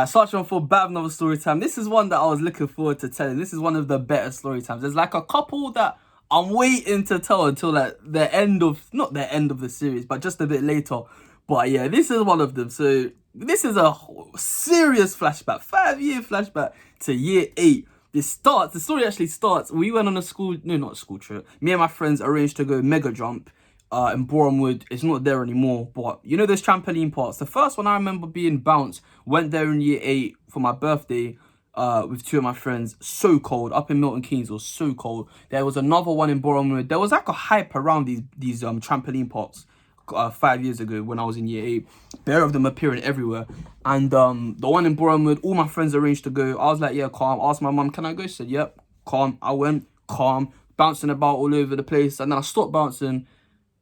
Such on for Bad Another Story Time. This is one that I was looking forward to telling. This is one of the better story times. There's like a couple that I'm waiting to tell until like the end of, not the end of the series, but just a bit later. But yeah, this is one of them. So this is a serious flashback, 5-year flashback to year 8. The story actually starts. We went on a school, no, not a school trip. Me and my friends arranged to go mega jump in Bournemouth. It's not there anymore, but you know those trampoline parks. The first one I remember being bounced, went there in year 8 for my birthday with 2 of my friends. So cold. Up in Milton Keynes, it was so cold. There was another one in Bournemouth. There was like a hype around these trampoline parks 5 years ago when I was in year 8. Bare of them appearing everywhere. And the one in Bournemouth, all my friends arranged to go. I was like, yeah, calm. Asked my mum, can I go? She said, yep, calm. I went, calm, bouncing about all over the place. And then I stopped bouncing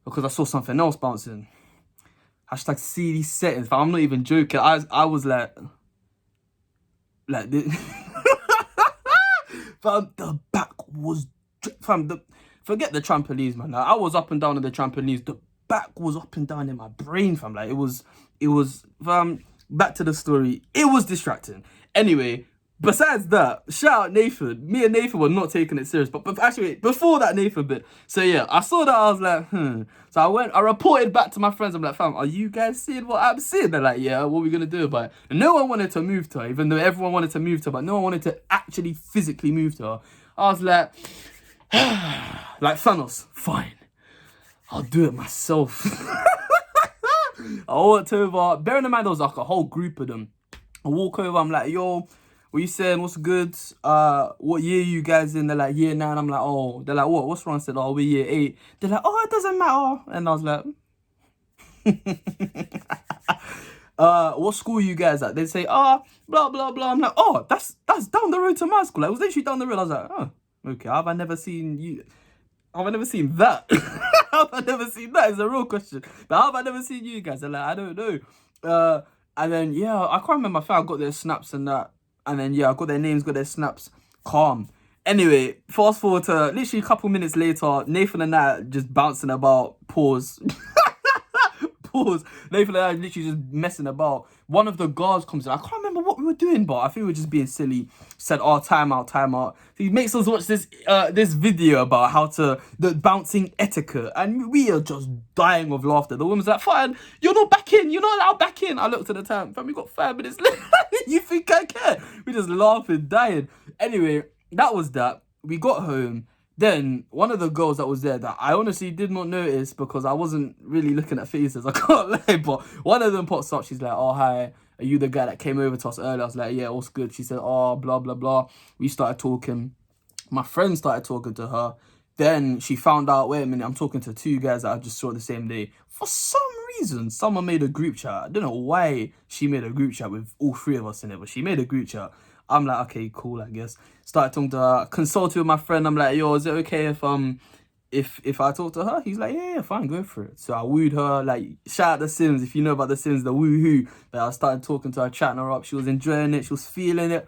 because I saw something else bouncing. Hashtag see these settings. But I'm not even joking. I was like this. Fam, the back was, fam, forget the trampolines, man. Like, I was up and down on the trampolines. The back was up and down in my brain, fam. Like, it was, fam, back to the story. It was distracting. Anyway, besides that, shout out Nathan. Me and Nathan were not taking it serious. But actually, before that Nathan bit. So yeah, I saw that, I was like, So I reported back to my friends. I'm like, fam, are you guys seeing what I'm seeing? They're like, yeah, what are we going to do about it? And no one wanted to move to her, even though everyone wanted to move to her, but no one wanted to actually physically move to her. I was like, like Thanos, fine. I'll do it myself. I walked over. Bearing in mind, there was like a whole group of them. I walk over, I'm like, yo, what you saying? What's good? What year you guys in? They're like, year 9. I'm like, oh. They're like, what? What's wrong? I said, oh, we're year 8. They're like, oh, it doesn't matter. And I was like, what school you guys at? They say, blah, blah, blah. I'm like, oh, that's down the road to my school. Like, it was literally down the road. I was like, oh, okay. Have I never seen you? Have I never seen that? Have I never seen that? It's a real question. But have I never seen you guys? They're like, I don't know. And then, yeah, I can't remember if I got their snaps and that. And then, yeah, I got their names, got their snaps. Calm. Anyway, fast forward to literally a couple minutes later, Nathan and I just bouncing about. Pause. Pause. Nathan and I literally just messing about. One of the guards comes in. I can't remember what we were doing, but I think we were just being silly. Said, oh, time out, time out. So he makes us watch this video about how the bouncing etiquette. And we are just dying of laughter. The woman's like, fine, you're not back in. You're not allowed back in. I looked at the time. Fam, we got 5 minutes left. You think I care? We just laughing, dying. Anyway, that was that. We got home. Then one of the girls that was there that I honestly did not notice because I wasn't really looking at faces, I can't lie, but one of them pops up. She's like, oh, hi, are you the guy that came over to us earlier? I was like, yeah, all's good. She said, oh, blah, blah, blah. We started talking. My friend started talking to her. Then she found out, wait a minute, I'm talking to 2 guys that I just saw the same day. For some reason, someone made a group chat. I don't know why she made a group chat with all 3 of us in it, but she made a group chat. I'm like, okay, cool, I guess. Started talking to her, consulted with my friend. I'm like, yo, is it okay if I talk to her? He's like, yeah, fine, go for it. So I wooed her, like, shout out The Sims, if you know about The Sims, the woohoo. But I started talking to her, chatting her up. She was enjoying it, she was feeling it.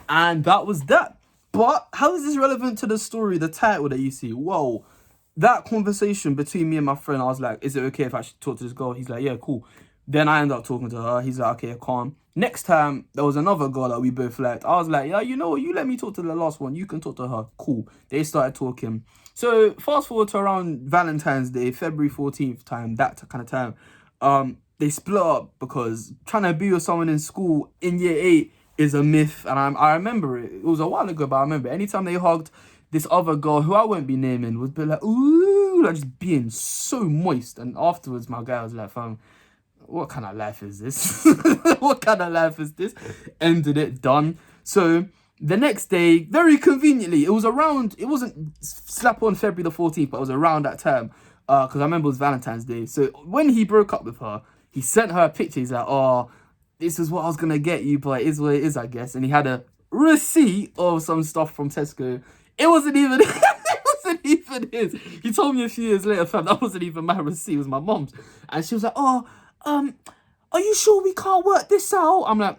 And that was that. But how is this relevant to the story, the title that you see? Whoa. That conversation between me and my friend, I was like, is it okay if I should talk to this girl? He's like, yeah, cool. Then I end up talking to her. He's like, okay, calm. Next time, there was another girl that we both liked. I was like, yeah, you know what? You let me talk to the last one. You can talk to her. Cool. They started talking. So fast forward to around Valentine's Day, February 14th time, that kind of time. They split up because trying to be with someone in school in year 8 is a myth. And I remember it. It was a while ago, but I remember anytime they hugged, this other girl, who I won't be naming, would be like, ooh, like just being so moist. And afterwards, my guy was like, fam, what kind of life is this? What kind of life is this? Ended it, done. So the next day, very conveniently, it wasn't slap on February the 14th, but it was around that time. Because I remember it was Valentine's Day. So when he broke up with her, he sent her a picture. He's like, oh, this is what I was going to get you, but it is what it is, I guess. And he had a receipt of some stuff from Tesco. It wasn't even... even his. He told me a few years later, fam, that wasn't even my receipt, it was my mom's. And she was like, oh, are you sure we can't work this out? I'm like,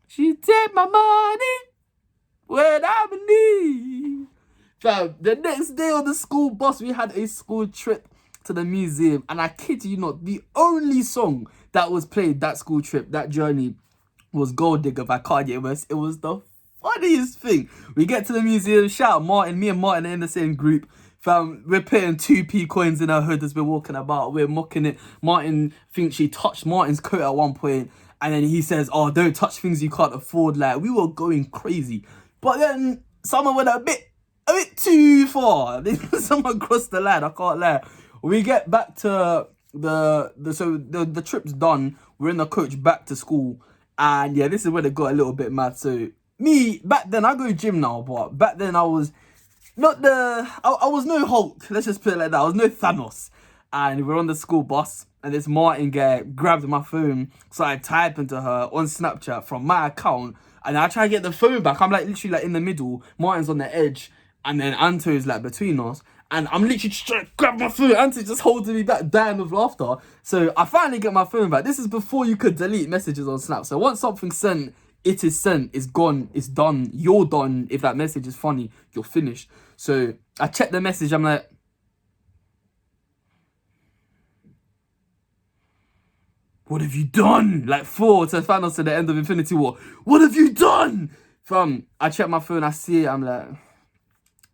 she take my money when I'm in need. Fam, the next day on the school bus, we had a school trip to the museum. And I kid you not, the only song that was played that school trip, that journey, was Gold Digger by Kanye West. It was the funniest thing. We get to the museum, shout out Martin. Me and Martin are in the same group. Fam, we're putting 2p coins in our hood as we're walking about. We're mocking it. Martin thinks she touched Martin's coat at one point, and then he says, "Oh, don't touch things you can't afford." Like, we were going crazy. But then someone went a bit too far. Someone crossed the line, I can't lie. We get back to the trip's done. We're in the coach back to school. And yeah, this is when it got a little bit mad. So me, back then, I go gym now, but back then I was not I was no Hulk. Let's just put it like that. I was no Thanos. And we're on the school bus, and this Martin guy grabbed my phone, started typing to her on Snapchat from my account, and I try to get the phone back. I'm like literally like in the middle. Martin's on the edge, and then Anto's like between us. And I'm literally just trying to grab my phone. Anto's just holding me back, dying of laughter. So I finally get my phone back. This is before you could delete messages on Snap. So once something's sent, it is sent, it's gone, it's done. You're done. If that message is funny, you're finished. So I check the message. I'm like, what have you done? Like 4 to Thanos to the end of Infinity War. What have you done? Fam, I check my phone, I see it, I'm like,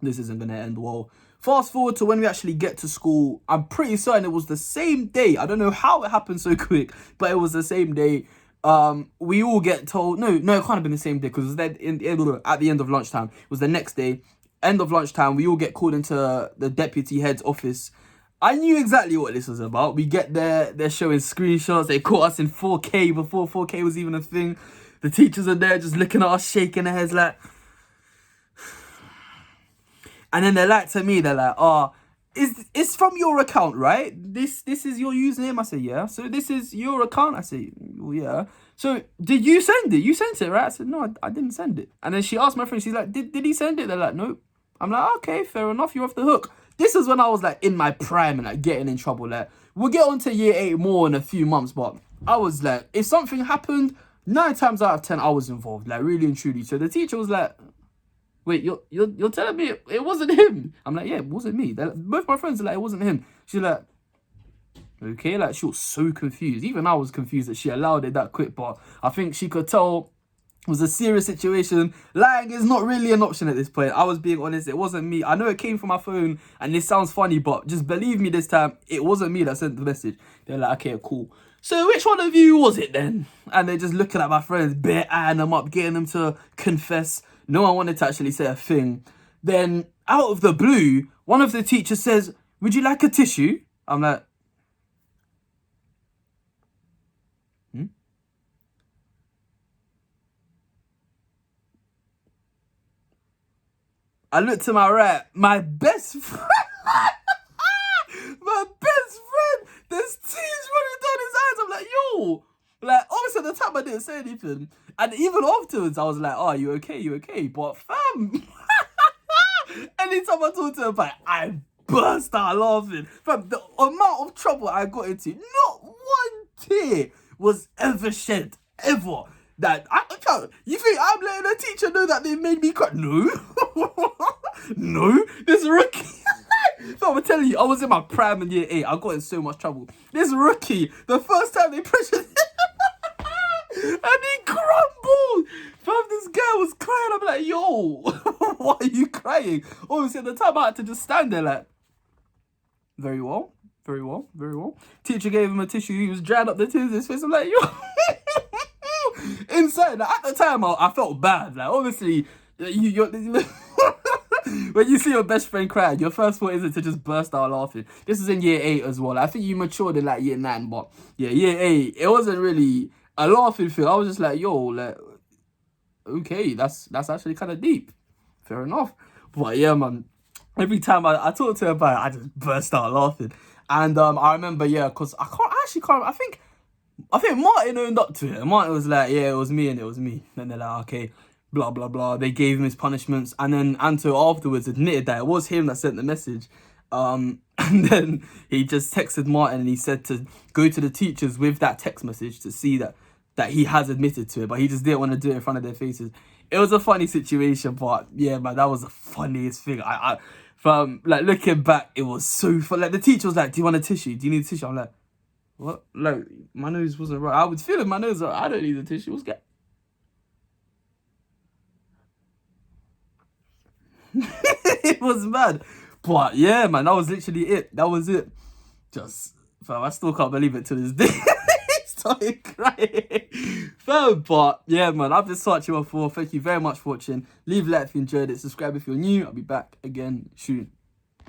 this isn't gonna end well. Fast forward to when we actually get to school. I'm pretty certain it was the same day. I don't know how it happened so quick, but it was the same day. We all get told, no, it can't have been the same day, because it was at the end of lunchtime. It was the next day, end of lunchtime. We all get called into the deputy head's office. I knew exactly what this was about. We get there, they're showing screenshots. They caught us in 4K before 4K was even a thing. The teachers are there just looking at us, shaking their heads like... And then they're like to me, they're like, "Oh, it's from your account, right? This is your username?" I say, "Yeah." "So this is your account?" I say, "Well, yeah." "So did you send it? You sent it, right?" I said, "No, I didn't send it." And then she asked my friend, she's like, did he send it?" They're like, "Nope." I'm like, "Okay, fair enough, you're off the hook." This is when I was like in my prime and like getting in trouble. Like, we'll get on to year 8 more in a few months, but I was like, if something happened, 9 times out of 10, I was involved, like really and truly. So the teacher was like, "Wait, you're telling me it wasn't him?" I'm like, "Yeah, it wasn't me." Both my friends are like, "It wasn't him." She's like, "Okay." Like, she was so confused. Even I was confused that she allowed it that quick, but I think she could tell it was a serious situation. Lying is not really an option at this point. I was being honest. It wasn't me. I know it came from my phone, and this sounds funny, but just believe me this time, it wasn't me that sent the message. They're like, "Okay, cool. So which one of you was it then?" And they're just looking at my friends, bare eyeing them up, getting them to confess. No one wanted to actually say a thing. Then, out of the blue, one of the teachers says, "Would you like a tissue?" I'm like, I looked to my right, my best friend, my best friend, there's tears running down his eyes. I'm like, yo. Like, obviously at the time I didn't say anything. And even afterwards, I was like, "Oh, you okay? You okay?" But fam, anytime I talk to her, like, I burst out laughing. Fam, the amount of trouble I got into, not one tear was ever shed, ever. That you think I'm letting a teacher know that they made me cry? No. No, this rookie. So I'm telling you, I was in my prime in year 8. I got in so much trouble. This rookie, the first time they pressured and he crumbled. Fam, this guy was crying. I'm like, "Yo, why are you crying?" Obviously, at the time, I had to just stand there like, "Very well, very well, very well." Teacher gave him a tissue. He was drying up the tears in his face. I'm like, yo. Inside, like, at the time, I felt bad. Like, obviously, you're when you see your best friend cry, your first thought isn't to just burst out laughing. This is in year 8 as well. I think you matured in like year 9, but yeah, year 8, it wasn't really a laughing thing. I was just like, yo, like, okay, that's actually kind of deep. Fair enough. But yeah, man, every time I talk to her about it, I just burst out laughing. And I remember, yeah, because I can't, I think Martin owned up to it. Martin was like, "Yeah, it was me and it was me." And they're like, "Okay, blah, blah, blah." They gave him his punishments. And then Anto afterwards admitted that it was him that sent the message. And then he just texted Martin and he said to go to the teachers with that text message to see that he has admitted to it. But he just didn't want to do it in front of their faces. It was a funny situation, but yeah, man, that was the funniest thing. From like looking back, it was so fun. Like, the teacher was like, "Do you want a tissue? Do you need a tissue?" I'm like, "What?" Like, my nose wasn't right. I was feeling my nose. I don't need a tissue. What's that? It was mad. But yeah, man, that was literally it. That was it. Just, fam, I still can't believe it to this day. Started crying. Fam, but yeah, man, I've been searching before. Thank you very much for watching. Leave a like if you enjoyed it. Subscribe if you're new. I'll be back again soon.